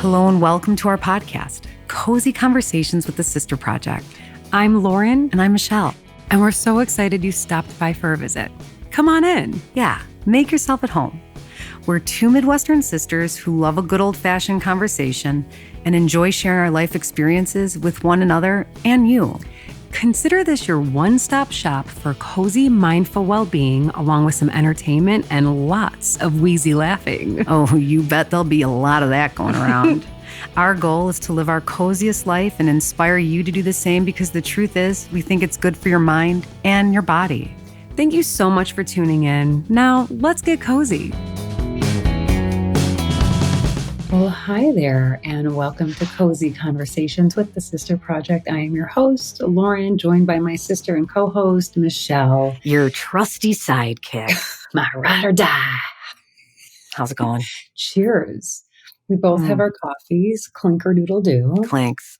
Hello and welcome to our podcast, Cozy Conversations with the Sister Project. I'm Lauren. And I'm Michelle. And we're so excited you stopped by for a visit. Come on in. Yeah, make yourself at home. We're two Midwestern sisters who love a good old-fashioned conversation and enjoy sharing our life experiences with one another and you. Consider this your one-stop shop for cozy, mindful well-being, along with some entertainment and lots of wheezy laughing. Oh, you bet there'll be a lot of that going around. Our goal is to live our coziest life and inspire you to do the same because the truth is, we think it's good for your mind and your body. Thank you so much for tuning in. Now, let's get cozy. Well, hi there, and welcome to Cozy Conversations with the Sister Project. I am your host, Lauren, joined by my sister and co-host, Michelle. Your trusty sidekick. My ride or die. How's it going? Cheers. We both have our coffees, clinker-doodle-doo. Clanks.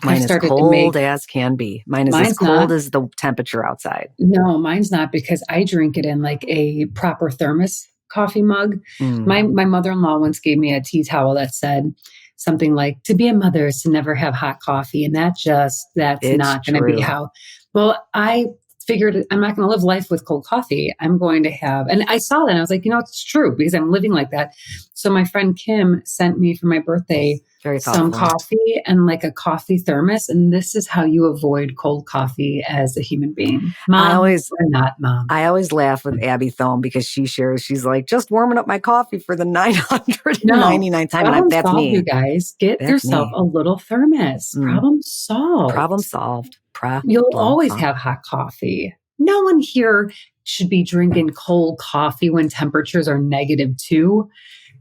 Mine is cold as can be. Mine is as cold as the temperature outside. No, mine's not, because I drink it in like a proper thermos coffee mug. My mother-in-law once gave me a tea towel that said something like, to be a mother is to never have hot coffee. And that's not going to be how. Well, I figured I'm not going to live life with cold coffee. I'm going to have, and I saw that and I was like, it's true because I'm living like that. So my friend Kim sent me for my birthday some coffee and like a coffee thermos. And this is how you avoid cold coffee as a human being. Mom, or not mom. I always laugh with Abby Thome because she's like, just warming up my coffee for the 999th time. And that's me. You guys, get yourself a little thermos. Problem solved. Problem solved. You'll always have hot coffee. No one here should be drinking cold coffee when temperatures are -2.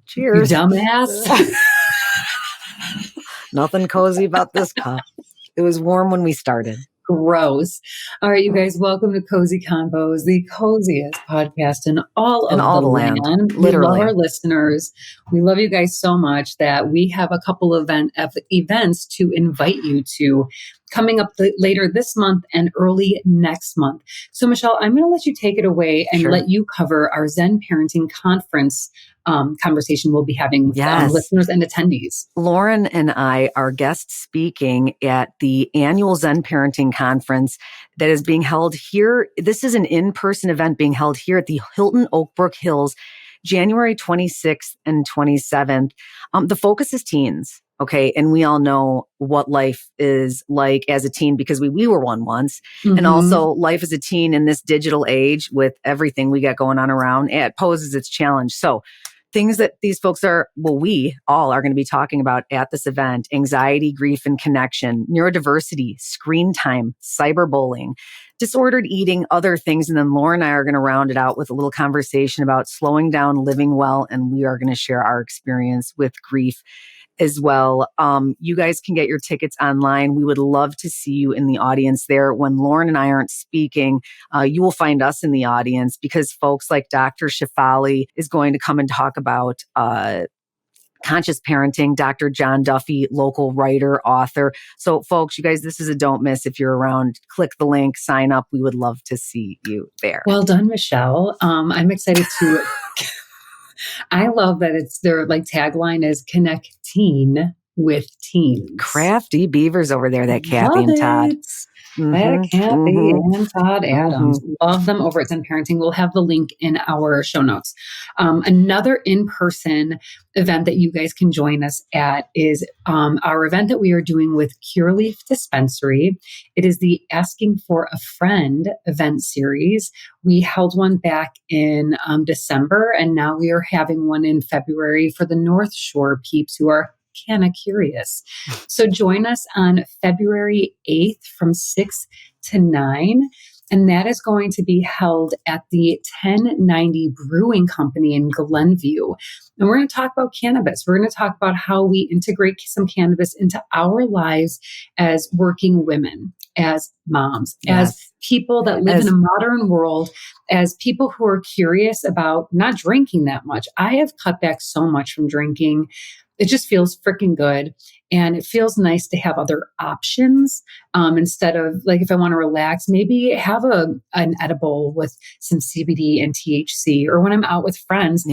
Cheers. You dumbass. Nothing cozy about this cup. It was warm when we started. Gross. All right, you guys, welcome to Cozy Convos, the coziest podcast in all of the land. Literally. We love our listeners. We love you guys so much that we have a couple of events to invite you to coming up later this month and early next month. So, Michelle, I'm going to let you take it away and let you cover our Zen Parenting Conference conversation we'll be having with listeners and attendees. Lauren and I are guest speaking at the annual Zen Parenting Conference that is being held here. This is an in-person event being held here at the Hilton Oakbrook Hills, January 26th and 27th. The focus is teens. Okay. And we all know what life is like as a teen because we were one once. Mm-hmm. And also life as a teen in this digital age with everything we got going on around, it poses its challenge. So things that these folks we all are going to be talking about at this event: anxiety, grief, and connection, neurodiversity, screen time, cyberbullying, disordered eating, other things. And then Laura and I are going to round it out with a little conversation about slowing down, living well. And we are going to share our experience with grief as well. You guys can get your tickets online. We would love to see you in the audience there. When Lauren and I aren't speaking, you will find us in the audience because folks like Dr. Shefali is going to come and talk about conscious parenting. Dr. John Duffy, local writer, author. So folks, you guys, this is a don't miss. If you're around, click the link, sign up. We would love to see you there. Well done, Michelle. I'm excited to... I love that their tagline is connect teen with teens. Crafty beavers over there, that Kathy and Todd. That Kathy and Todd Adams. Love them over at Zen Parenting. We'll have the link in our show notes. Another in-person event that you guys can join us at is our event that we are doing with Cure Leaf Dispensary. It is the Asking for a Friend event series. We held one back in December, and now we are having one in February for the North Shore peeps who are kind of curious. So join us on February 8th from 6 to 9. And that is going to be held at the 1090 Brewing Company in Glenview. And we're going to talk about cannabis. We're going to talk about how we integrate some cannabis into our lives as working women, as moms, as people that live in a modern world, as people who are curious about not drinking that much. I have cut back so much from drinking. It just feels freaking good. And it feels nice to have other options instead of if I want to relax, maybe have an edible with some CBD and THC, or when I'm out with friends,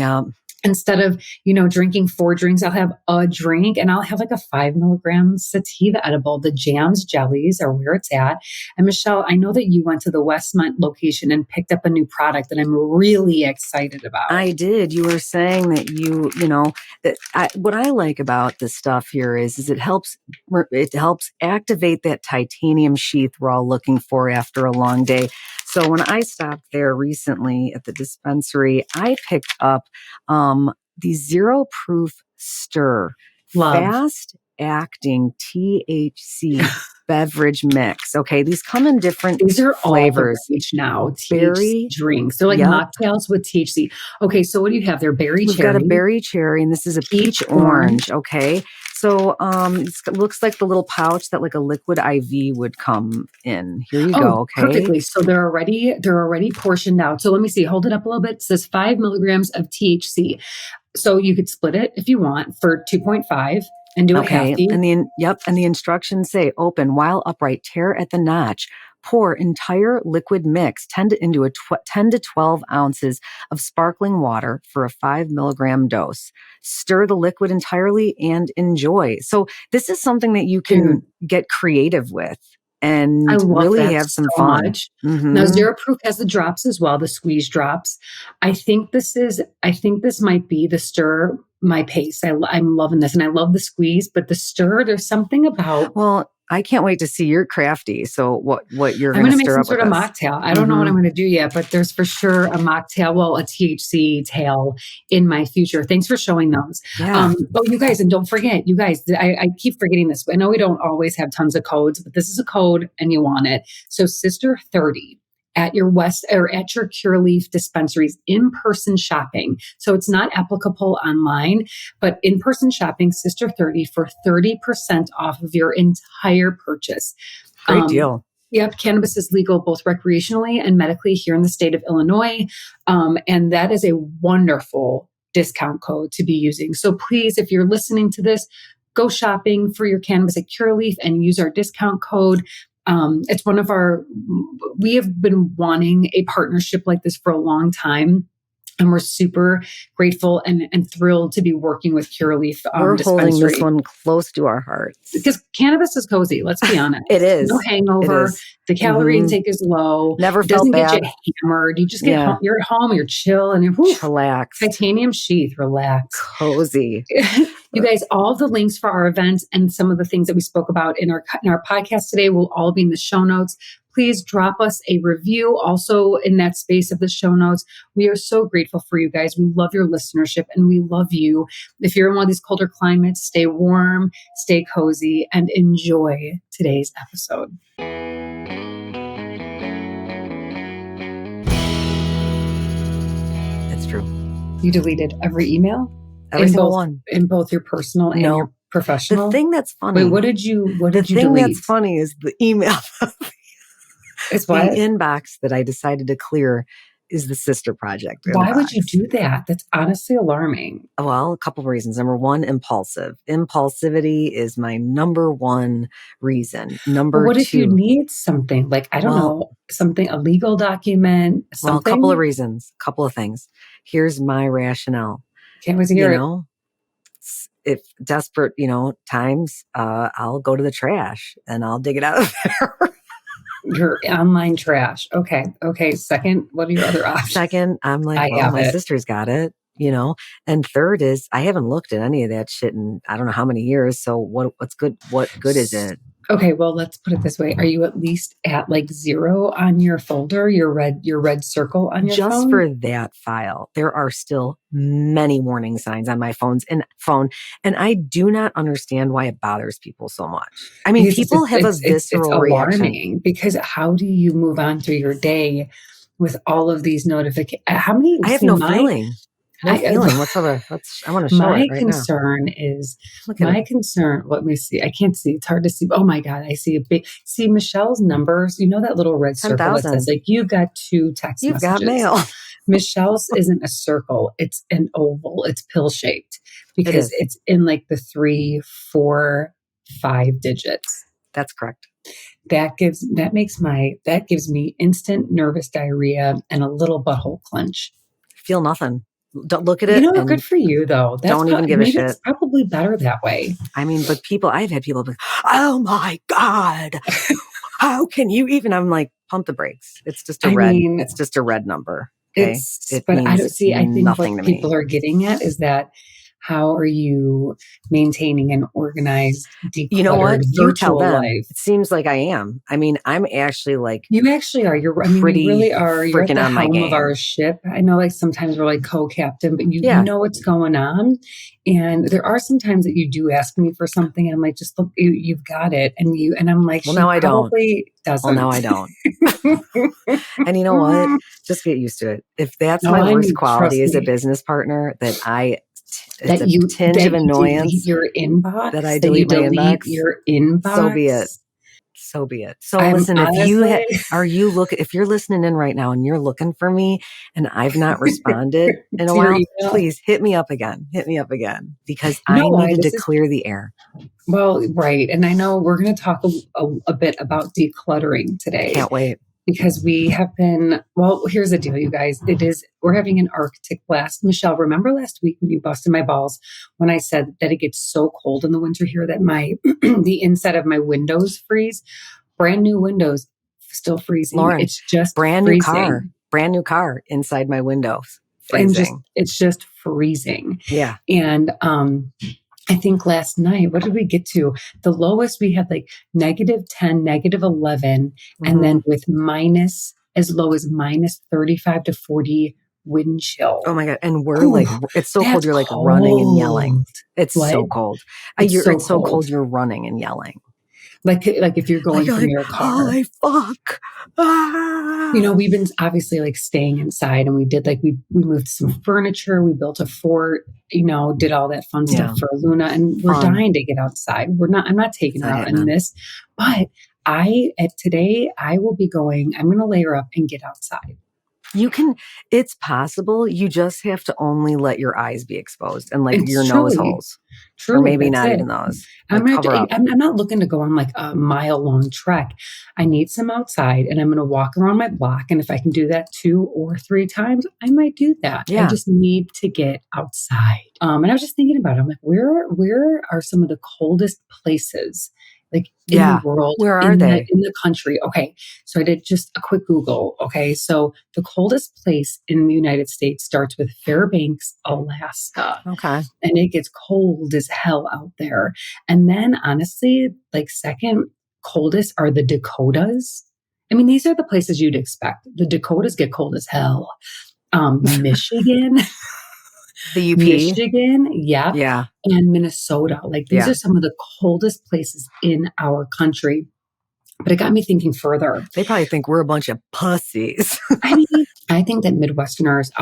instead of, drinking 4 drinks, I'll have a drink, and I'll have like a 5 milligram sativa edible. The jams, jellies are where it's at. And Michelle, I know that you went to the Westmont location and picked up a new product that I'm really excited about. I did. You were saying that what I like about this stuff here is it helps activate that titanium sheath we're all looking for after a long day. So when I stopped there recently at the dispensary, I picked up the Zero Proof Stir fast acting THC beverage mix. Okay, these come in different These are flavors. All the rage now. THC drinks. They're like mocktails with THC. Okay, so what do you have there? Berry We've cherry. Got a berry cherry, and this is a peach orange. Okay, so it looks like the little pouch that like a liquid IV would come in. Here you go. Okay, perfectly. So they're already portioned out. So let me see. Hold it up a little bit. It says 5 milligrams of THC. So you could split it if you want for 2.5. And do it halfy. And the instructions say open while upright, tear at the notch, pour entire liquid mix 10 to 12 ounces of sparkling water for a 5 milligram dose. Stir the liquid entirely and enjoy. So this is something that you can get creative with and really have some fun. Mm-hmm. Now, Zero Proof has the drops as well, the squeeze drops. I think this might be the stir my pace. I'm loving this, and I love the squeeze, but the stir, there's something about. Well, I can't wait to see you're crafty. So what you're going to make some sort of mocktail. I don't know what I'm going to do yet, but there's for sure a mocktail, a THC tail in my future. Thanks for showing those. Yeah. You guys, and don't forget, you guys, I keep forgetting this. I know we don't always have tons of codes, but this is a code and you want it. So Sister 30 at your at your Curaleaf dispensaries, in-person shopping. So it's not applicable online, but in-person shopping, Sister 30 for 30% off of your entire purchase. Great deal. Yep. Cannabis is legal both recreationally and medically here in the state of Illinois. And that is a wonderful discount code to be using. So please, if you're listening to this, go shopping for your cannabis at Curaleaf and use our discount code. It's we have been wanting a partnership like this for a long time. And we're super grateful and thrilled to be working with Curaleaf. We're holding this one close to our hearts. Because cannabis is cozy, let's be honest. It is. No hangover. The calorie intake is low. Never felt bad. Doesn't get you hammered. You just get home, you're at home, you're chill, and you're relaxed. Titanium sheath, relax. Cozy. You guys, all the links for our events and some of the things that we spoke about in our podcast today will all be in the show notes. Please drop us a review also in that space of the show notes. We are so grateful for you guys. We love your listenership and we love you. If you're in one of these colder climates, stay warm, stay cozy, and enjoy today's episode. It's true. You deleted every email? Every single one. In both your personal and your professional? The thing that's funny. Wait, what did you delete? The thing that's funny is the email. It's what? The inbox that I decided to clear is the sister project. Why would you do that? That's honestly alarming. Well, a couple of reasons. Number one, impulsive. Impulsivity is my number one reason. Number what two. If you need something like, I don't know, something, a legal document, something? Well, a couple of reasons, a couple of things. Here's my rationale. Can't wait to hear it. If desperate, times, I'll go to the trash and I'll dig it out of there. Your online trash. Okay. Second, what are your other options? Second, I'm like, my sister's got it, And third is I haven't looked at any of that shit in I don't know how many years. So what's good? What good is it? Okay, well, let's put it this way. Are you at least at like 0 on your folder, your red circle on your phone? Just for that file, there are still many warning signs on my phone. And I do not understand why it bothers people so much. I mean, people have a visceral reaction. Because how do you move on through your day with all of these notifications? How many? I have no feeling. No feeling whatsoever. I want to show it right now. My concern is, let me see. I can't see. It's hard to see. Oh my God. I see see Michelle's numbers. You know that little red circle that says like, you got 2 text messages. You've got mail. Michelle's isn't a circle. It's an oval. It's pill shaped because it's in like the 3, 4, 5 digits. That's correct. That gives me instant nervous diarrhea and a little butthole clench. Feel nothing. Don't look at it. You know, good for you though. Don't even give a shit. It's probably better that way. I mean, but I've had people be, oh my God, how can you even? I'm like, pump the brakes. It's just a it's just a red number. Okay? But I don't see, I think what people are getting at is that how are you maintaining an organized, decluttered, you know what? You tell them. Life? It seems like I am. I mean, I'm actually like you actually are. You really are. You're at the helm of our ship. I know, like sometimes we're like co-captain, but you know what's going on. And there are some times that you do ask me for something, and I'm like, just look, you've got it. And I'm like, well, now I don't. Doesn't. Well, now I don't. And you know what? Just get used to it. If that's my worst quality as a business partner, it's a tinge of annoyance. Your inbox. That I delete my inbox. Your inbox. So be it. So listen, if you're listening in right now and you're looking for me and I've not responded in a while, please hit me up again. Because I needed to clear the air. Well, right. And I know we're going to talk a bit about decluttering today. Can't wait. Because we have been, here's the deal, you guys. We're having an Arctic blast. Michelle, remember last week when you busted my balls when I said that it gets so cold in the winter here that the inside of my windows freeze? Brand new windows, still freezing. Lauren, it's just brand freezing. New car inside my windows. Freezing. It's just freezing. Yeah. And, I think last night, what did we get to? The lowest we had like -10, -11, and then with as low as -35 to 40 wind chill. Oh my God. And we're it's so cold. You're like running and yelling. It's so cold. It's so cold. You're running and yelling. Like if you're going from your car. Holy fuck. Ah. You know, we've been obviously like staying inside, and we did we moved some furniture, we built a fort, did all that fun stuff for Luna, and we're dying to get outside. I'm not taking her out in this, but today I will be going, I'm going to layer up and get outside. It's possible. You just have to only let your eyes be exposed and your nose holes. Or maybe not even those. I'm not looking to go on like a mile-long trek. I need some outside, and I'm going to walk around my block. And if I can do that 2 or 3 times, I might do that. Yeah. I just need to get outside. And I was just thinking about it. I'm like, where are some of the coldest places in the world? Where are they? In the country. Okay. So I did just a quick Google. Okay. So the coldest place in the United States starts with Fairbanks, Alaska. Okay. And it gets cold as hell out there. And then honestly, second coldest are the Dakotas. I mean, these are the places you'd expect. The Dakotas get cold as hell. Michigan. The UP? Michigan, yeah. And Minnesota. These are some of the coldest places in our country. But it got me thinking further. They probably think we're a bunch of pussies. I think that Midwesterners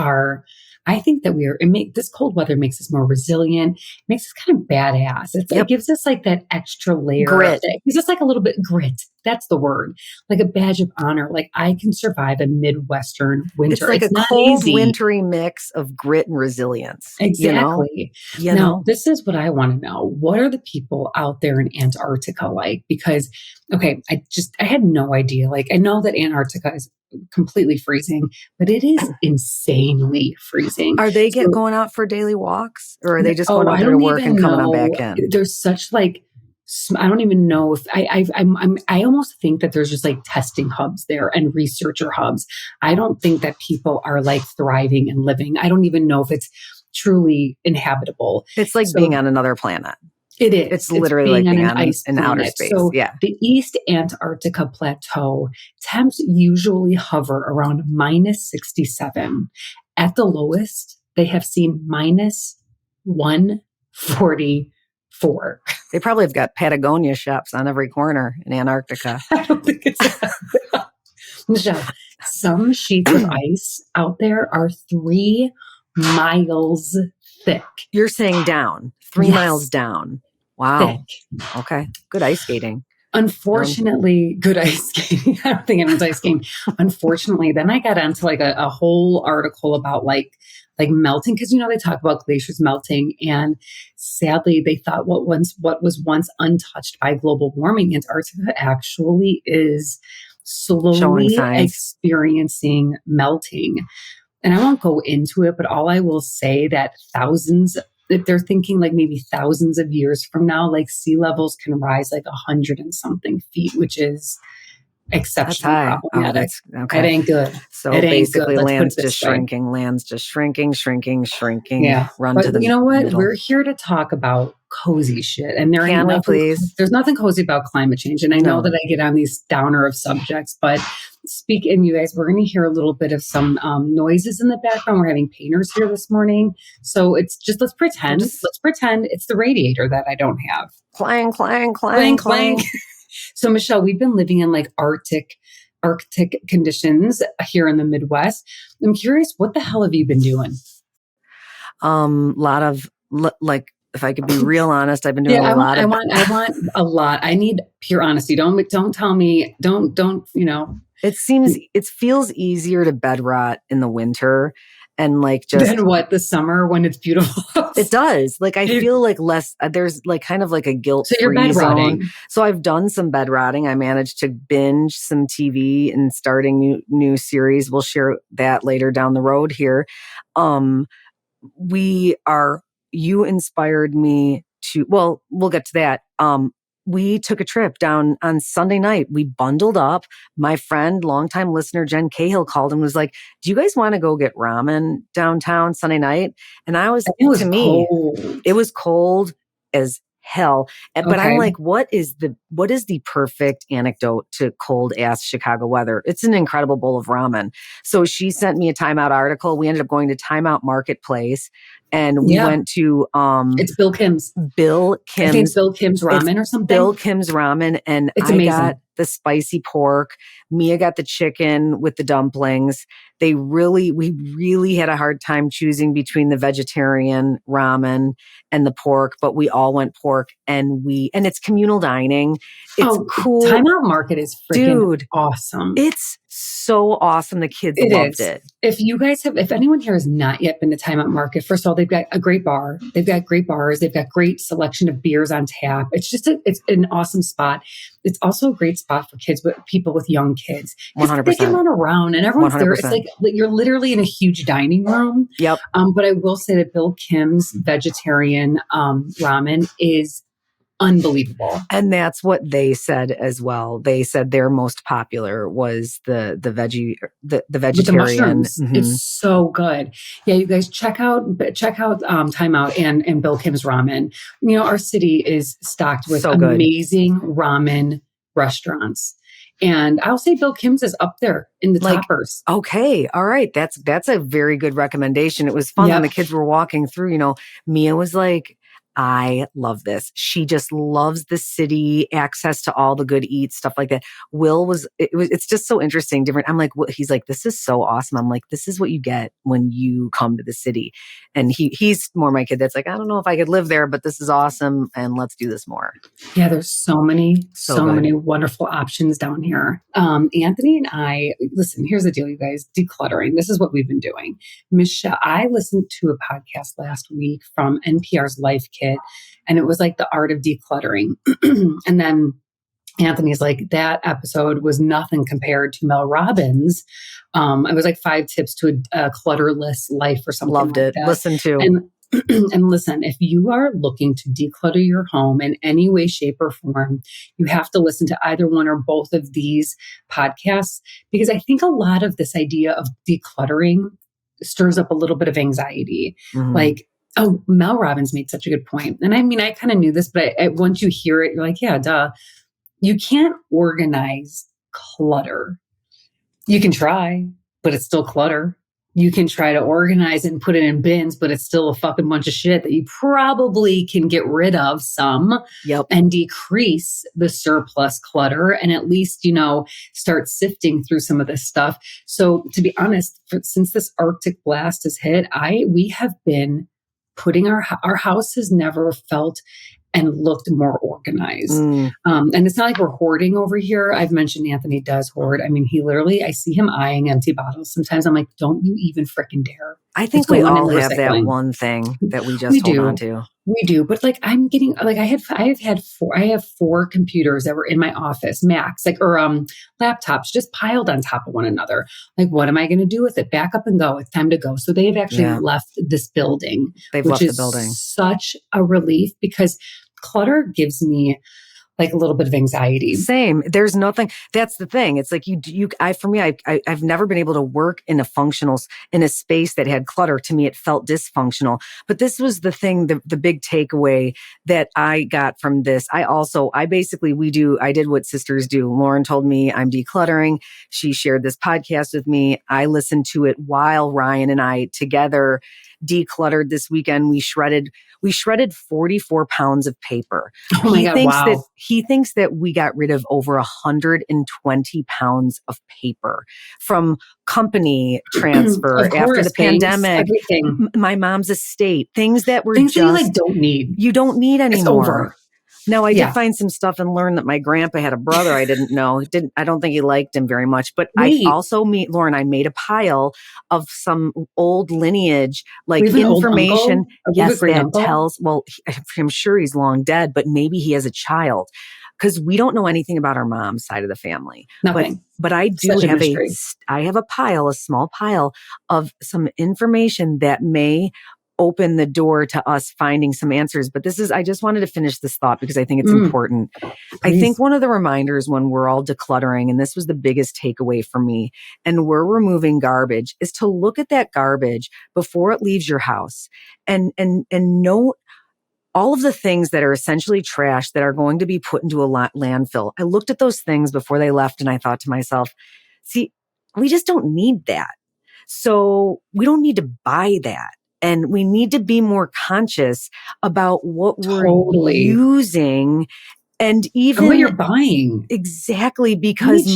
this cold weather makes us more resilient, makes us kind of badass. It gives us that extra layer. Grit. It gives us a little bit grit. That's the word. Like a badge of honor. I can survive a Midwestern winter. It's a cold, wintry mix of grit and resilience. Exactly. Now, this is what I want to know. What are the people out there in Antarctica like? Because, I had no idea. I know that Antarctica is completely freezing, but it is insanely freezing. Are they going out for daily walks, or are they just going out there to work and coming on back in? There's such I don't even know if I almost think that there's just testing hubs there and researcher hubs. I don't think that people are thriving and living. I don't even know if it's truly inhabitable. It's being on another planet. It is. It's literally being on in outer space. So the East Antarctica Plateau, temps usually hover around -67. At the lowest, they have seen -144. They probably have got Patagonia shops on every corner in Antarctica. I don't think it's Michelle, some sheets of ice out there are 3 miles thick. You're saying down, 3 miles down. Wow. Thick. Okay. Good ice skating. Unfortunately, good ice skating. I don't think anyone's ice skating. Unfortunately, then I got into a whole article about melting, because they talk about glaciers melting, and sadly they thought what was once untouched by global warming, Antarctica actually is slowly experiencing melting. and I won't go into it, but all I will say that they're thinking like maybe thousands of years from now, like sea levels can rise like 100 and something feet, which is That's exceptionally high. Oh, problematic. that's It okay. ain't good. So It ain't good. basically Let's put it land's this just way. shrinking, shrinking, Yeah. run to But the you know what? middle. We're here to talk about cozy shit. And Can we please? there's nothing cozy about climate change. And I know that I get on these downer of subjects, but speaking, you guys, we're going to hear a little bit of some noises in the background. We're having painters here this morning. So it's just, let's pretend it's the radiator that I don't have. Clang, clang, Clang, clang, clang. So Michelle, we've been living in like Arctic conditions here in the Midwest. I'm curious, what the hell have you been doing? Lot of like, if I could be real honest, I've been doing I lot of. I want a lot. I need pure honesty. Don't tell me. Don't. It feels easier to bed rot in the winter, and like just than what the summer when it's beautiful. It does. Like I feel like less. There's like kind of like a guilt-free zone. So I've done some bed rotting. I managed to binge some TV and starting new series. We'll share that later down the road here. You inspired me to, well, we'll get to that. We took a trip down on Sunday night. We bundled up. My friend, longtime listener, Jen Cahill called and was like, do you guys want to go get ramen downtown Sunday night? And I was, cold. It was cold as hell. But I'm like, what is the perfect anecdote to cold ass Chicago weather? It's an incredible bowl of ramen. So she sent me a Time Out article. We ended up going to Time Out Marketplace and we went to, it's Bill Kim's. I think it's Bill Kim's ramen or something. Bill Kim's ramen. And it's amazing. Got the spicy pork. Mia got the chicken with the dumplings. We really had a hard time choosing between the vegetarian ramen and the pork, but we all went pork and it's communal dining. It's cool. Time Out Market is freaking awesome. It's so awesome. The kids loved it. If anyone here has not yet been to Time Out Market, first of all, they've got a great bar. They've got great bars. They've got great selection of beers on tap. It's just it's an awesome spot. It's also a great spot for people with young kids. 100%. They can run around and everyone's 100%. there. It's like you're literally in a huge dining room. Yep. But I will say that Bill Kim's vegetarian ramen is unbelievable. And that's what they said as well. They said their most popular was the vegetarian. With the mushrooms. Mm-hmm. It's so good. Yeah, you guys check out Time Out and Bill Kim's ramen. You know, our city is stocked with amazing ramen restaurants. And I'll say Bill Kim's is up there in the toppers. Okay. All right. That's a very good recommendation. It was fun when the kids were walking through, you know, Mia was like, I love this. She just loves the city, access to all the good eats, stuff like that. It's just so interesting, different. I'm like, he's like, this is so awesome. I'm like, this is what you get when you come to the city. And he's more my kid. That's like, I don't know if I could live there, but this is awesome. And let's do this more. Yeah. There's so many wonderful options down here. Anthony and I, listen, here's the deal, you guys, decluttering. This is what we've been doing. Michelle, I listened to a podcast last week from NPR's Life Kit. And it was like the art of decluttering. And then Anthony's like, that episode was nothing compared to Mel Robbins. It was like 5 tips to a clutterless life or something. Loved it. That. Listen to. And listen, if you are looking to declutter your home in any way, shape, or form, you have to listen to either one or both of these podcasts, because I think a lot of this idea of decluttering stirs up a little bit of anxiety. Mm-hmm. Like, oh, Mel Robbins made such a good point. And I mean, I kind of knew this, but once you hear it, you're like, yeah, duh. You can't organize clutter. You can try, but it's still clutter. You can try to organize and put it in bins, but it's still a fucking bunch of shit that you probably can get rid of some and decrease the surplus clutter and at least, you know, start sifting through some of this stuff. So to be honest, since this Arctic blast has hit, we have been putting our house has never felt and looked more organized. And it's not like we're hoarding over here. I've mentioned Anthony does hoard. I mean, I see him eyeing empty bottles. Sometimes I'm like, don't you even freaking dare. I think we all have that one thing that we just hold on to. We do, but like I'm getting like I have four computers that were in my office, Macs, like or laptops just piled on top of one another. Like, what am I going to do with it? Back up and go. It's time to go. So they've actually left this building, which is such a relief because clutter gives me like a little bit of anxiety. Same. There's nothing. That's the thing. It's like I've never been able to work in a space that had clutter. To me, it felt dysfunctional. But this was the thing, the big takeaway that I got from this. I did what sisters do. Lauren told me I'm decluttering. She shared this podcast with me. I listened to it while Ryan and I together decluttered this weekend. We shredded 44 pounds of paper. Oh my God, wow. He thinks that we got rid of over 120 pounds of paper from company transfer after the pandemic, everything. My mom's estate, things that you like don't need. You don't need anymore. It's over. Now, I did find some stuff and learn that my grandpa had a brother I didn't know. I don't think he liked him very much. But I also Lauren, I made a pile of some old lineage, like information. Yes, that tells, I'm sure he's long dead, but maybe he has a child. Because we don't know anything about our mom's side of the family. Nothing. But I do have a small pile of some information that may open the door to us finding some answers. But I just wanted to finish this thought because I think it's important. Please. I think one of the reminders when we're all decluttering, and this was the biggest takeaway for me, and we're removing garbage, is to look at that garbage before it leaves your house and note all of the things that are essentially trash that are going to be put into a landfill. I looked at those things before they left and I thought to myself, see, we just don't need that. So we don't need to buy that. And we need to be more conscious about what we're using and even what you're buying. Exactly, because it's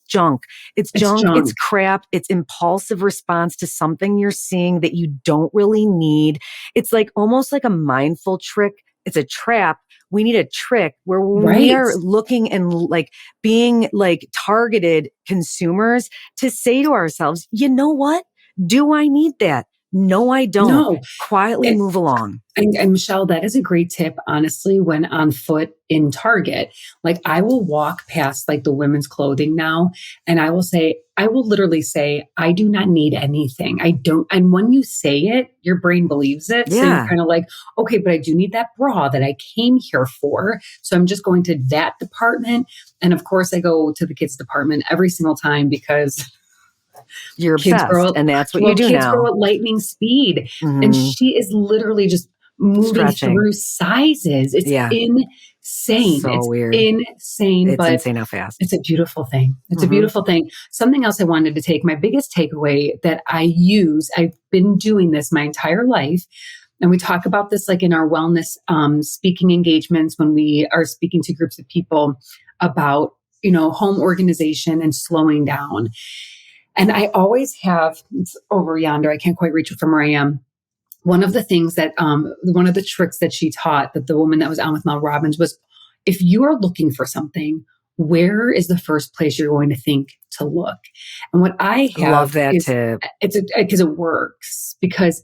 junk. It's junk. It's crap. It's impulsive response to something you're seeing that you don't really need. It's like almost like a mindful trick. It's a trap. We need a trick where we are looking and like being like targeted consumers to say to ourselves, you know what? Do I need that? No, I don't. No. Quietly move along. And Michelle, that is a great tip, honestly, when on foot in Target. Like I will walk past like the women's clothing now and I will literally say, I do not need anything. I don't. And when you say it, your brain believes it. Yeah. So you're kind of like, okay, but I do need that bra that I came here for. So I'm just going to that department. And of course I go to the kids department every single time because you're obsessed, and that's what you do kids now. Grow at lightning speed, and she is literally just moving through sizes. It's insane. So it's weird. Insane. It's but insane how fast. It's a beautiful thing. It's a beautiful thing. Something else I wanted to take. My biggest takeaway that I've been doing this my entire life. And we talk about this like in our wellness speaking engagements when we are speaking to groups of people about, home organization and slowing down. And I always have, it's over yonder, I can't quite reach it from where I am. One of the things that, one of the tricks that she taught, that the woman that was on with Mel Robbins, was if you are looking for something, where is the first place you're going to think to look? And what I have love that tip. Because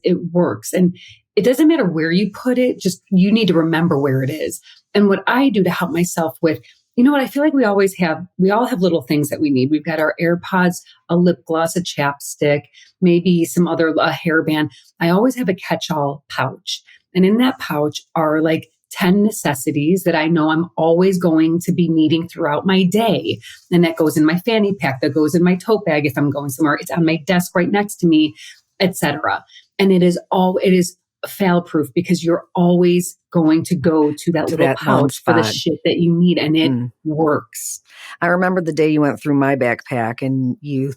it works. And it doesn't matter where you put it, just you need to remember where it is. And what I do to help myself with, I feel like we all have little things that we need. We've got our AirPods, a lip gloss, a chapstick, maybe some other hairband. I always have a catch-all pouch. And in that pouch are like 10 necessities that I know I'm always going to be needing throughout my day. And that goes in my fanny pack, that goes in my tote bag if I'm going somewhere. It's on my desk right next to me, etc. And it is fail-proof because you're always going to go to that little pouch for the shit that you need, and it works. I remember the day you went through my backpack and you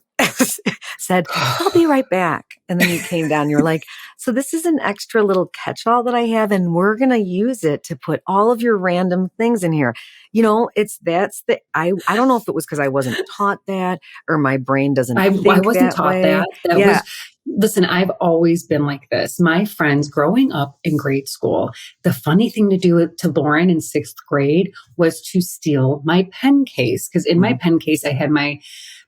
said, I'll be right back. And then you came down and you're like, so this is an extra little catch-all that I have, and we're going to use it to put all of your random things in here. I don't know if it was because I wasn't taught that or my brain doesn't think I wasn't that taught way. that. Listen, I've always been like this. My friends growing up in grade school, the funny thing to do to Lauren in 6th grade was to steal my pen case. Because in my pen case, I had my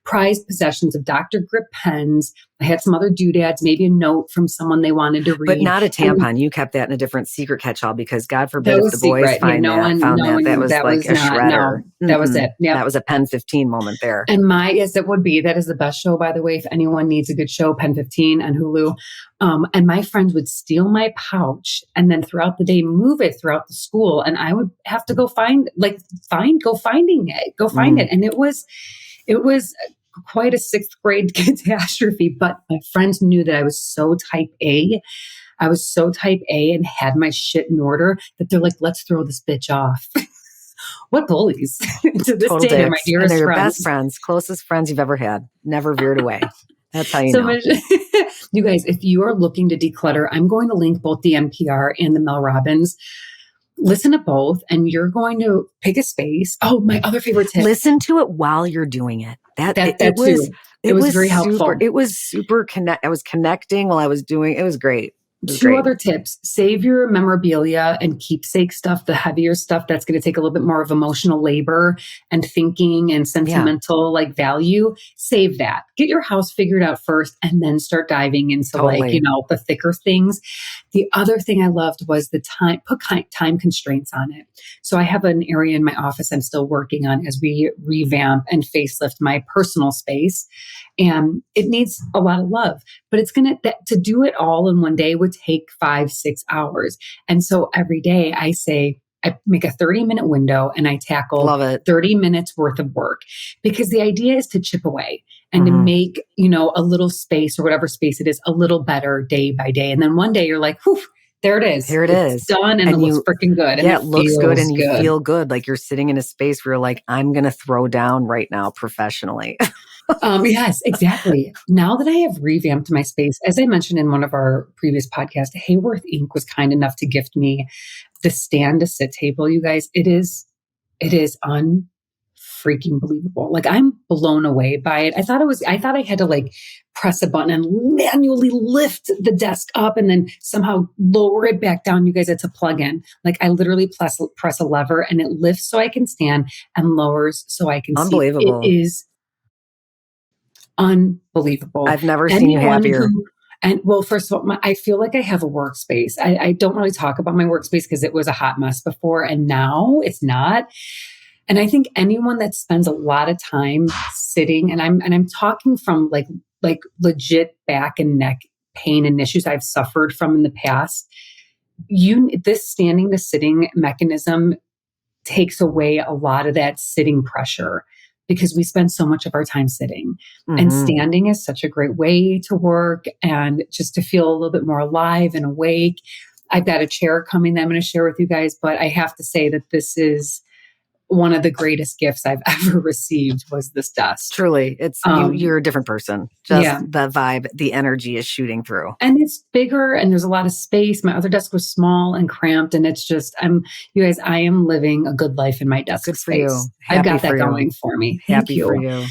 prized possessions of Dr. Grip pens. I had some other doodads, maybe a note from someone they wanted to read. But not a And tampon. You kept that in a different secret catch-all because God forbid that if was the boys secret. Yeah, found that. That was that like was a not, shredder. no, that was it. Yeah. That was a Pen 15 moment there. And yes, it would be. That is the best show, by the way. If anyone needs a good show, Pen 15 on Hulu. And my friends would steal my pouch and then throughout the day move it throughout the school. And I would have to go find it. And it was quite a sixth grade catastrophe. But my friends knew that I was so type A. I was so type A and had my shit in order that they're like, let's throw this bitch off. What bullies. To this Total day, they're my dicks. dearest And they're your friends. best friends, closest friends you've ever had. Never veered away. That's how you So know. you guys, if you are looking to declutter, I'm going to link both the NPR and the Mel Robbins. Listen to both, and you're going to pick a space. Oh, my other favorite tip. Listen to it while you're doing it. It was very helpful. It was super I was connecting while I was doing it. Was great. Two other tips. Save your memorabilia and keepsake stuff, the heavier stuff that's going to take a little bit more of emotional labor and thinking and sentimental like value. Save that. Get your house figured out first and then start diving into the thicker things. The other thing I loved was the time, put time constraints on it. So I have an area in my office I'm still working on as we revamp and facelift my personal space. And it needs a lot of love, but it's to do it all in one day would take 5-6 hours. And so every day I make a 30-minute window and I tackle 30 minutes worth of work, because the idea is to chip away and to make, a little space or whatever space it is a little better day by day. And then one day you're like, whew, there it is. Here it's done and it looks freaking good. Yeah, it looks good and you feel good. Like you're sitting in a space where you're like, I'm going to throw down right now professionally. Yes, exactly. Now that I have revamped my space, as I mentioned in one of our previous podcasts, Haworth Inc. was kind enough to gift me the stand to sit table. You guys, it is unfreaking believable. Like I'm blown away by it. I thought I had to like press a button and manually lift the desk up and then somehow lower it back down. You guys, it's a plug-in. Like I literally press a lever and it lifts so I can stand and lowers so I can Unbelievable. see. It is unbelievable. I've never seen you happier. First of all, I feel like I have a workspace. I don't really talk about my workspace because it was a hot mess before and now it's not. And I think anyone that spends a lot of time sitting, and I'm talking from like legit back and neck pain and issues I've suffered from in the past, this standing to sitting mechanism takes away a lot of that sitting pressure, because we spend so much of our time sitting. And standing is such a great way to work and just to feel a little bit more alive and awake. I've got a chair coming that I'm going to share with you guys, but I have to say that this is one of the greatest gifts I've ever received was this desk. Truly, it's you're a different person. Just the vibe, the energy is shooting through. And it's bigger and there's a lot of space. My other desk was small and cramped, and it's just you guys, I am living a good life in my desk good space. For you. I've got that going for me. Thank you. For you.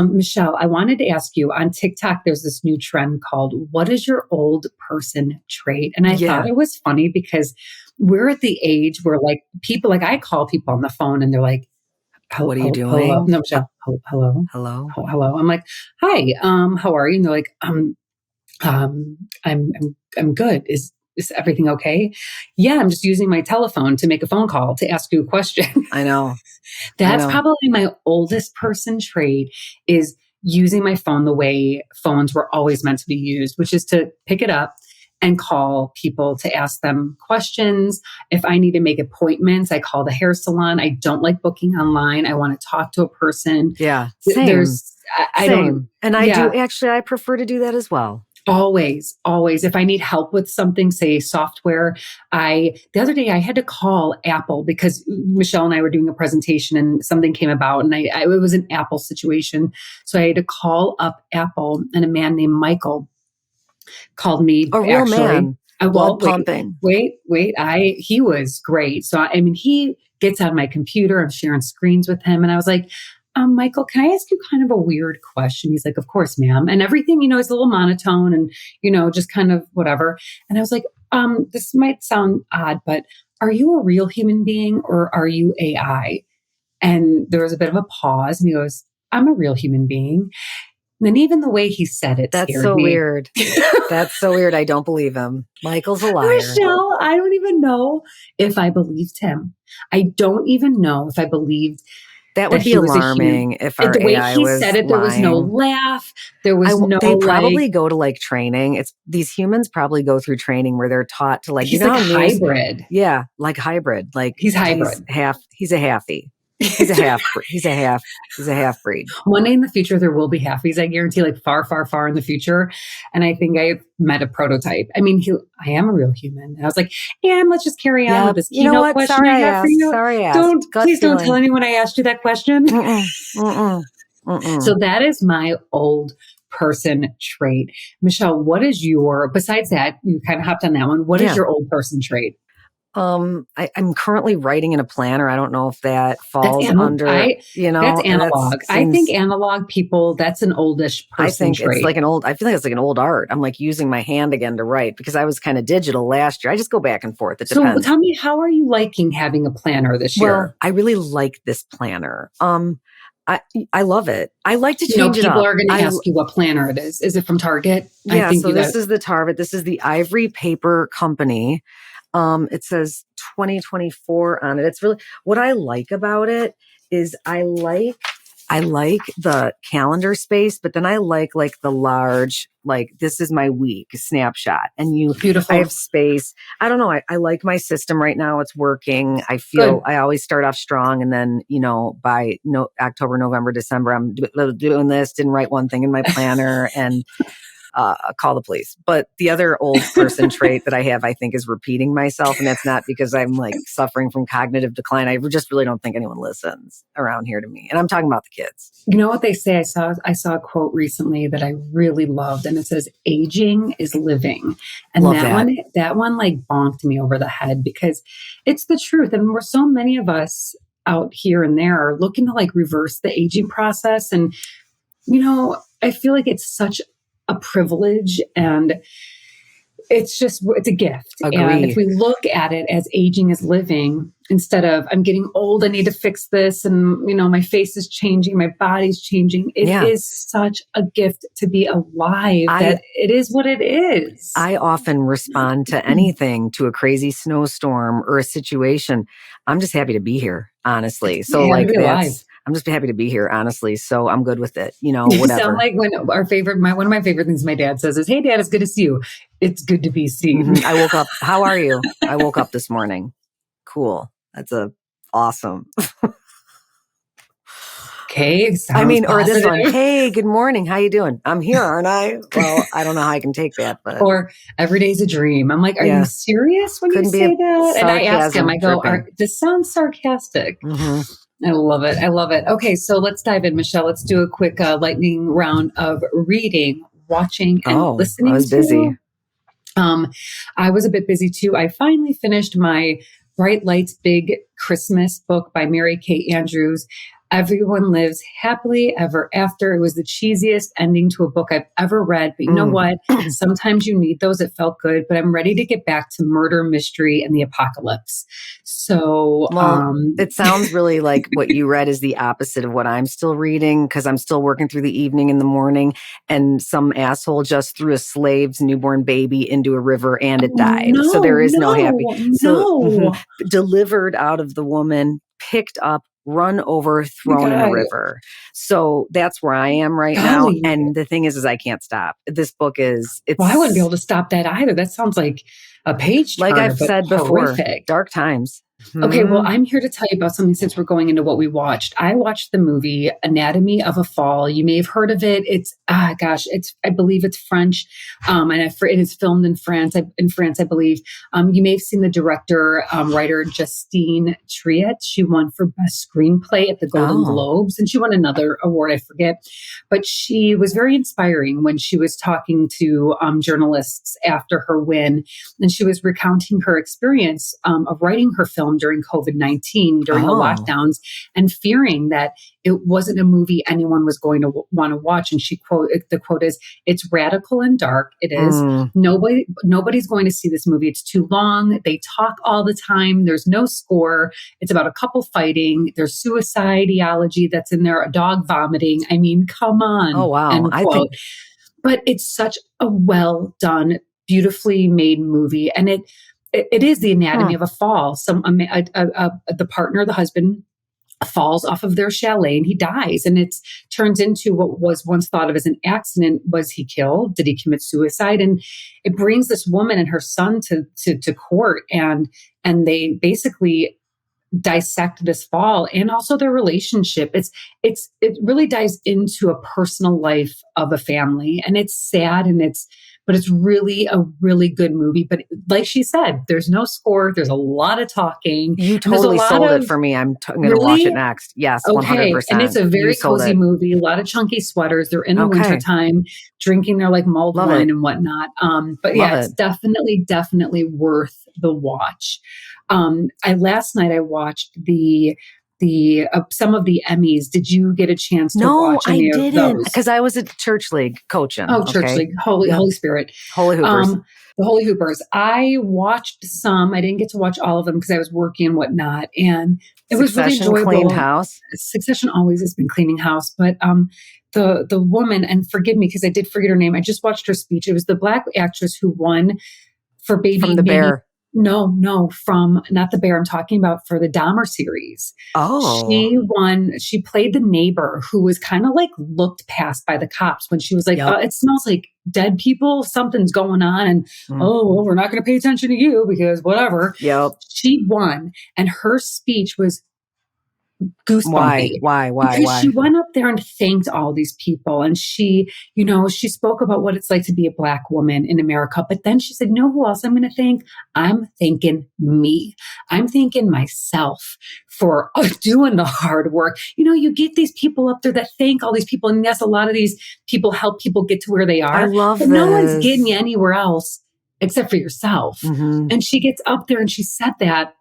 Michelle, I wanted to ask you, on TikTok, there's this new trend called "What is your old person trait?" And I thought it was funny because we're at the age where like people, like I call people on the phone and they're like, what are you doing? Hello. No, Michelle. Hello. Hello. I'm like, hi. How are you? And they're like, I'm good. Is everything okay? Yeah, I'm just using my telephone to make a phone call to ask you a question. I know. That's probably my oldest person trait, is using my phone the way phones were always meant to be used, which is to pick it up and call people to ask them questions. If I need to make appointments, I call the hair salon. I don't like booking online. I want to talk to a person. Yeah, same. I prefer to do that as well. Always. If I need help with something, say software, the other day I had to call Apple because Michelle and I were doing a presentation and something came about and it was an Apple situation. So I had to call up Apple, and a man named Michael called me. A real man. Pumping. Wait. He was great. So, he gets on my computer. I'm sharing screens with him. And I was like, Michael, can I ask you kind of a weird question? He's like, of course, ma'am. And everything, is a little monotone and, just kind of whatever. And I was like, this might sound odd, but are you a real human being or are you AI? And there was a bit of a pause and he goes, I'm a real human being. And then even the way he said it That's scared so me. weird. That's so weird. I don't believe him. Michael's a liar. Michelle, I don't even know if I believed him. I don't even know if I believed that would be alarming if our the way AI he was said it, there was no laugh. There was They probably go to like training. It's these humans probably go through training where they're taught to like, he's like hybrid. Yeah, like hybrid. Like he's hybrid. He's a halfie. He's a half breed. One day in the future, there will be halfies. I guarantee, like far, far, far in the future. And I think I met a prototype. I mean, I am a real human. And I was like, and let's just carry on with this keynote question Sorry I have for you. Sorry, I asked. Please don't tell anyone I asked you that question. So that is my old person trait. Michelle, what is besides that, you kind of hopped on that one. What is your old person trait? I'm currently writing in a planner. I don't know if that falls under, that's analog. I think analog people, that's an oldish person trait. It's like I feel like it's like an old art. I'm like using my hand again to write because I was kind of digital last year. I just go back and forth. It depends. So tell me, how are you liking having a planner this year? Well, I really like this planner. I love it. I like to change it up. People are going to ask you what planner it is. Is it from Target? Yeah, so this is the Target. This is the Ivory Paper Company. It says 2024 on it. It's really, what I like about it is I like the calendar space, but then I like the large, like this is my week snapshot and beautiful. I have space. I don't know. I like my system right now. It's working. I feel good. I always start off strong. And then, by October, November, December, I'm doing this, didn't write one thing in my planner and call the police. But the other old person trait that I have, I think, is repeating myself. And that's not because I'm like suffering from cognitive decline. I just really don't think anyone listens around here to me. And I'm talking about the kids. You know what they say? I saw a quote recently that I really loved. And it says, aging is living. And that one like bonked me over the head because it's the truth. And we're so many of us out here and there are looking to like reverse the aging process. And, I feel like it's such a privilege and it's a gift. Agreed. And if we look at it as aging is living, instead of I'm getting old, I need to fix this. And, my face is changing, my body's changing. It is such a gift to be alive that it is what it is. I often respond to anything, to a crazy snowstorm or a situation. I'm just happy to be here, honestly. So I'm just happy to be here, honestly. So I'm good with it, whatever. You sound like one of my favorite things my dad says is, "Hey Dad, it's good to see you. It's good to be seen." Mm-hmm. I woke up. How are you? I woke up this morning. Cool. That's awesome. Okay. Or this one. Hey, good morning. How you doing? I'm here, aren't I? Well, I don't know how I can take that, but. Or every day's a dream. I'm like, are you serious when you say that? And I ask him, I go, this sounds sarcastic. Mm-hmm. I love it. I love it. Okay, so let's dive in, Michelle. Let's do a quick lightning round of reading, watching, and listening. I was busy. I was a bit busy too. I finally finished my Bright Lights Big Christmas book by Mary Kay Andrews. Everyone Lives Happily Ever After. It was the cheesiest ending to a book I've ever read. But you know what? Sometimes you need those. It felt good. But I'm ready to get back to murder, mystery, and the apocalypse. So it sounds really like what you read is the opposite of what I'm still reading because I'm still working through the evening and the morning. And some asshole just threw a slave's newborn baby into a river and it died. So there is no happy. So delivered out of the woman, picked up, run over, thrown in a river. So that's where I am right now. And the thing is I can't stop. This book is, I wouldn't be able to stop that either. That sounds like a page turner, like I've said before, dark times. Okay, well, I'm here to tell you about something since we're going into what we watched. I watched the movie Anatomy of a Fall. You may have heard of it. It's, I believe it's French, and it is filmed in France. I believe. You may have seen the director, writer Justine Triet. She won for Best Screenplay at the Golden Globes, and she won another award, I forget. But she was very inspiring when she was talking to journalists after her win, and she was recounting her experience of writing her film film during COVID-19, during the Oh. lockdowns, and fearing that it wasn't a movie anyone was going to want to watch. And the quote is, "It's radical and dark. It is. Nobody's going to see this movie. It's too long. They talk all the time. There's no score. It's about a couple fighting. There's suicide ideology that's in there, a dog vomiting. I mean, come on." Oh, wow. End quote. But it's such a well done, beautifully made movie. And it is the anatomy of a fall. The partner, the husband, falls off of their chalet and he dies. And it turns into what was once thought of as an accident. Was he killed? Did he commit suicide? And it brings this woman and her son to court, and they basically dissect this fall and also their relationship. It really dives into a personal life of a family, and it's sad, but it's really a really good movie. But like she said, there's no score. There's a lot of talking. You totally sold it for me. I'm going to watch it next. Yes, okay. 100%. And it's a very cozy movie. A lot of chunky sweaters. They're in the wintertime drinking their like mulled wine and whatnot. But it's definitely worth the watch. Last night I watched the some of the Emmys. Did you get a chance to watch any of those? No, I didn't, because I was at Church League coaching. Oh, Church League, Holy Spirit, Holy Hoopers. The Holy Hoopers. I watched some. I didn't get to watch all of them because I was working and whatnot, and it was really enjoyable. Cleaned house. Succession always has been cleaning house, but the woman, and forgive me because I did forget her name. I just watched her speech. It was the Black actress who won for Baby from the Bear. No, from not the Bear. I'm talking about for the Dahmer series. Oh, she won. She played the neighbor who was kind of like looked past by the cops when she was like, "It smells like dead people. Something's going on." And we're not going to pay attention to you because whatever. Yep. She won, and her speech was goosebumpy. Why? Because she went up there and thanked all these people. And she spoke about what it's like to be a Black woman in America. But then she said, "You know who else I'm going to thank? I'm thanking me. I'm thanking myself for doing the hard work." You get these people up there that thank all these people. And yes, a lot of these people help people get to where they are. I love but this. No one's getting you anywhere else except for yourself. Mm-hmm. And she gets up there and she said that.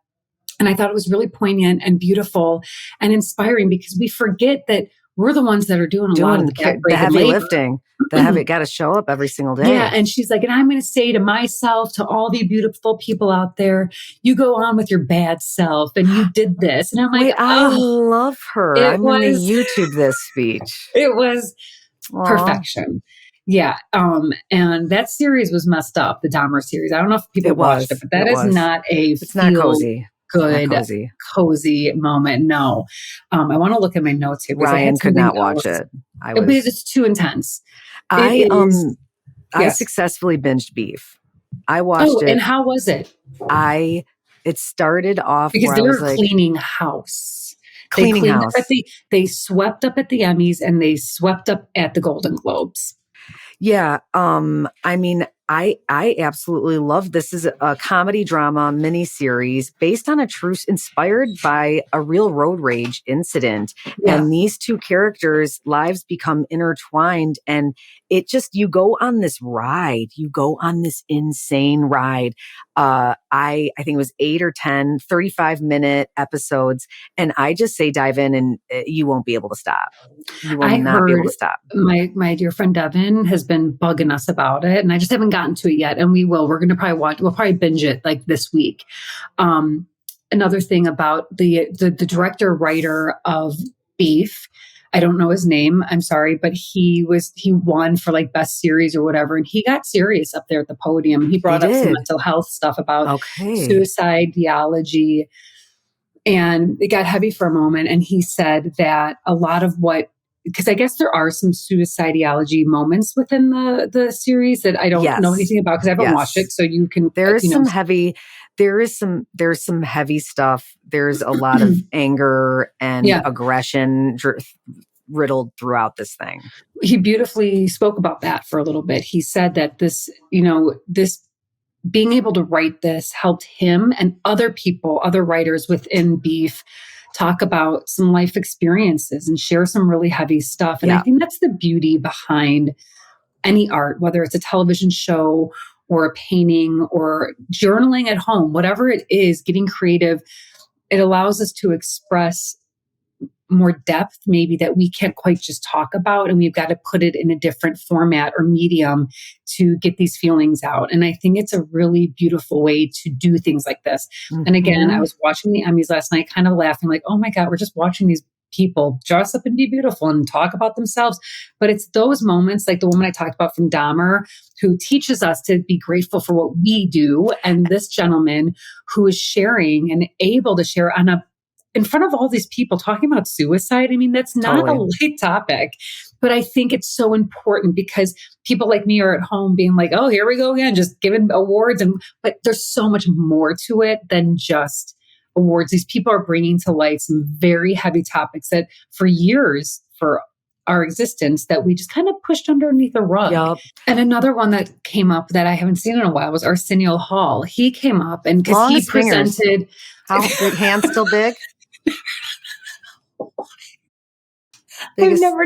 And I thought it was really poignant and beautiful and inspiring, because we forget that we're the ones that are doing a lot of the heavy lifting. Got to show up every single day. Yeah. And she's like, and I'm going to say to myself, to all the beautiful people out there, you go on with your bad self and you did this. And I'm like, I love her. I'm going to YouTube this speech. It was perfection. Yeah. And that series was messed up, the Dahmer series. I don't know if people watched it, but that is not it's not cozy. Good, cozy moment. No. I want to look at my notes here. Ryan could not watch it. Because it's too intense. I successfully binged Beef. I watched it. And how was it? It started off because they were cleaning house. They swept up at the Emmys and they swept up at the Golden Globes. Yeah. I absolutely love this. Is a comedy drama miniseries based on inspired by a real road rage incident. Yeah. And these two characters' lives become intertwined, and you go on this ride. You go on this insane ride. I think it was 8 or 10 35-minute episodes. And I just say dive in and you won't be able to stop. You will not be able to stop. My dear friend Devin has been bugging us about it, and I just haven't gotten to it yet. And we will. We're going to we'll probably binge it like this week. Another thing about the director writer of Beef, I don't know his name, I'm sorry, but he won for like best series or whatever. And he got serious up there at the podium. He brought up some mental health stuff about suicide theology, and it got heavy for a moment. And he said that a lot of because I guess there are some suicidology moments within the series that I don't know anything about because I haven't watched it. So you can. There's some heavy stuff. There's a lot of anger and aggression riddled throughout this thing. He beautifully spoke about that for a little bit. He said that this being able to write this helped him and other people, other writers within Beef, talk about some life experiences and share some really heavy stuff. And I think that's the beauty behind any art, whether it's a television show or a painting or journaling at home, whatever it is, getting creative. it allows us to express more depth maybe that we can't quite just talk about, and we've got to put it in a different format or medium to get these feelings out. And I think it's a really beautiful way to do things like this. And again, I was watching the Emmys last night, kind of laughing like, oh my God, we're just watching these people dress up and be beautiful and talk about themselves. But it's those moments, like the woman I talked about from Dahmer, who teaches us to be grateful for what we do. And this gentleman who is sharing and able to share in front of all these people talking about suicide. I mean, that's not a light topic, but I think it's so important because people like me are at home being like, oh, here we go again, just giving awards. But there's so much more to it than just awards. These people are bringing to light some very heavy topics that for years, for our existence, that we just kind of pushed underneath the rug. Yep. And another one that came up that I haven't seen in a while was Arsenio Hall. He came up and because he presented. How big, hands still big? I've never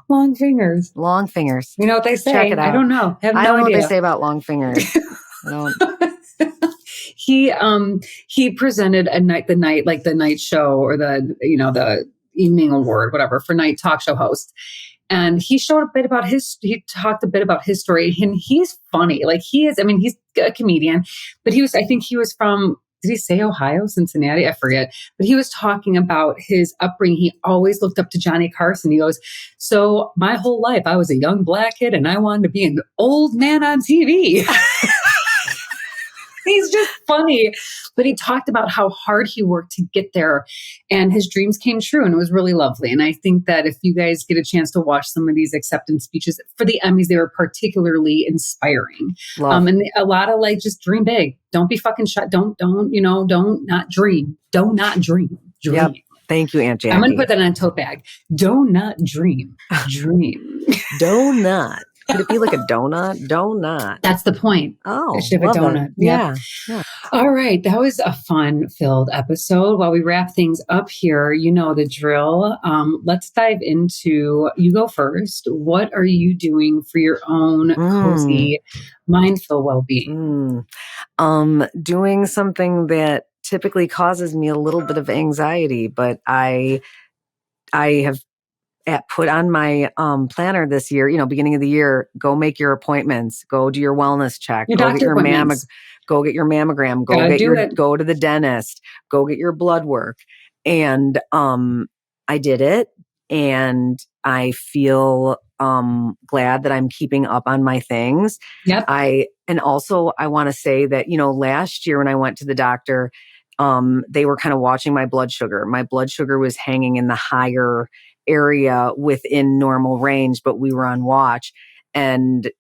long fingers. Long fingers. You know what they say? Check it out. I don't know. I have no I don't know idea what they say about long fingers. I don't. He presented the night show or the evening award, whatever, for night talk show host. And he talked a bit about his story, and he's funny. Like he's a comedian, but I think he was from, did he say Ohio, Cincinnati? I forget. But he was talking about his upbringing. He always looked up to Johnny Carson. He goes, so my whole life, I was a young black kid and I wanted to be an old man on TV. He's just funny. But he talked about how hard he worked to get there and his dreams came true. And it was really lovely. And I think that if you guys get a chance to watch some of these acceptance speeches for the Emmys, they were particularly inspiring. And a lot of just dream big. Don't be fucking shut. Don't not dream. Don't not dream. Dream. Yep. Thank you, Aunt Jackie. I'm going to put that in a tote bag. Do not dream. Dream. Do not. Could it be like a donut? Donut. That's the point. Oh, it should have a donut. Yeah. All right. That was a fun-filled episode. While we wrap things up here, you know the drill. Let's dive into, you go first. What are you doing for your own cozy, mindful well-being? Doing something that typically causes me a little bit of anxiety, but I have put on my planner this year, beginning of the year, go make your appointments, go do your wellness check, go get your mammogram, go to the dentist, go get your blood work. And I did it, and I feel glad that I'm keeping up on my things. Yep. And also I want to say that, last year when I went to the doctor, they were kind of watching my blood sugar. My blood sugar was hanging in the higher area within normal range, but we were on watch. And,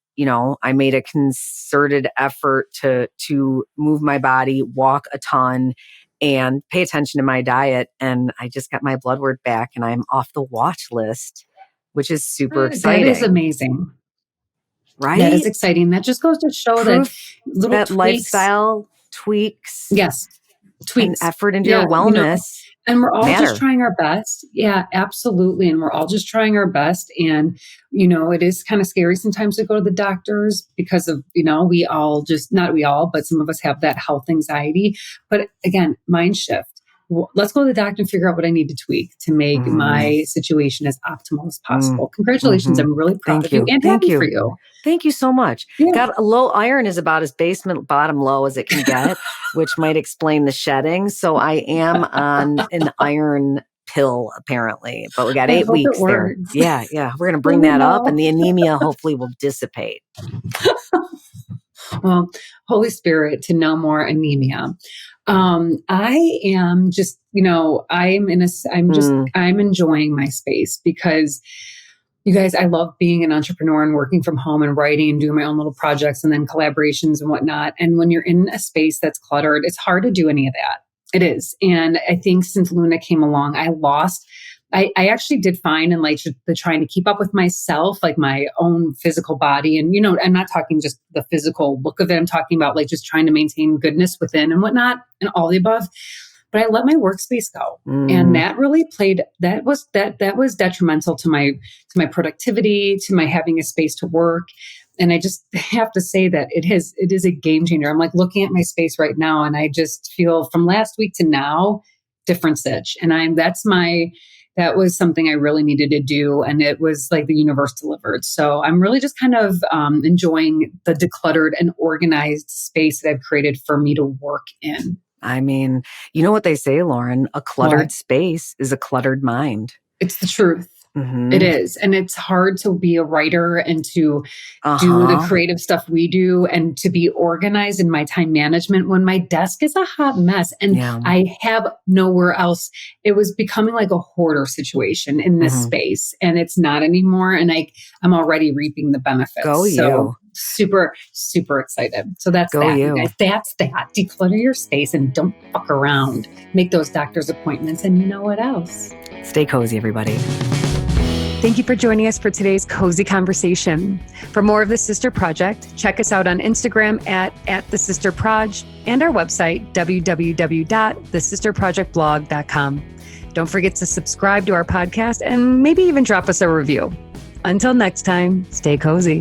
I made a concerted effort to move my body, walk a ton, and pay attention to my diet. And I just got my blood work back and I'm off the watch list, which is super exciting. That is amazing. Right? That is exciting. That just goes to show that little lifestyle tweaks. Yes. Tweaks. And effort into your wellness. And we're all just trying our best. Yeah, absolutely. And we're all just trying our best. And, it is kind of scary sometimes to go to the doctors because of, we all just, not we all, but some of us have that health anxiety. But again, mind shift. Let's go to the doctor and figure out what I need to tweak to make my situation as optimal as possible. Congratulations. I'm really proud of you and happy for you. Thank you so much. Yeah. Got a low iron is about as basement bottom low as it can get, which might explain the shedding. So I am on an iron pill apparently, but we got 8 weeks there. Yeah. We're going to bring that up and the anemia hopefully will dissipate. Well, Holy Spirit, to no more anemia. I am just, I'm enjoying my space because you guys, I love being an entrepreneur and working from home and writing and doing my own little projects and then collaborations and whatnot. And when you're in a space that's cluttered, it's hard to do any of that. It is. And I think since Luna came along, I actually did fine in the trying to keep up with myself, like my own physical body. And, I'm not talking just the physical look of it. I'm talking about just trying to maintain goodness within and whatnot and all the above. But I let my workspace go. And that really that was detrimental to my productivity, to my having a space to work. And I just have to say that it is a game changer. I'm like looking at my space right now and I just feel from last week to now, different stitch. And that was something I really needed to do. And it was like the universe delivered. So I'm really just kind of enjoying the decluttered and organized space that I've created for me to work in. I mean, you know what they say, Lauren, a cluttered space is a cluttered mind. It's the truth. It is. And it's hard to be a writer and to do the creative stuff we do and to be organized in my time management when my desk is a hot mess and I have nowhere else. It was becoming like a hoarder situation in this space and it's not anymore. And I'm already reaping the benefits. So super, super excited. So that's that, you guys. That's that. Declutter your space and don't fuck around. Make those doctor's appointments and you know what else? Stay cozy, everybody. Thank you for joining us for today's cozy conversation. For more of The Sister Project, check us out on Instagram at The Sister Proj and our website, www.thesisterprojectblog.com. Don't forget to subscribe to our podcast and maybe even drop us a review. Until next time, stay cozy.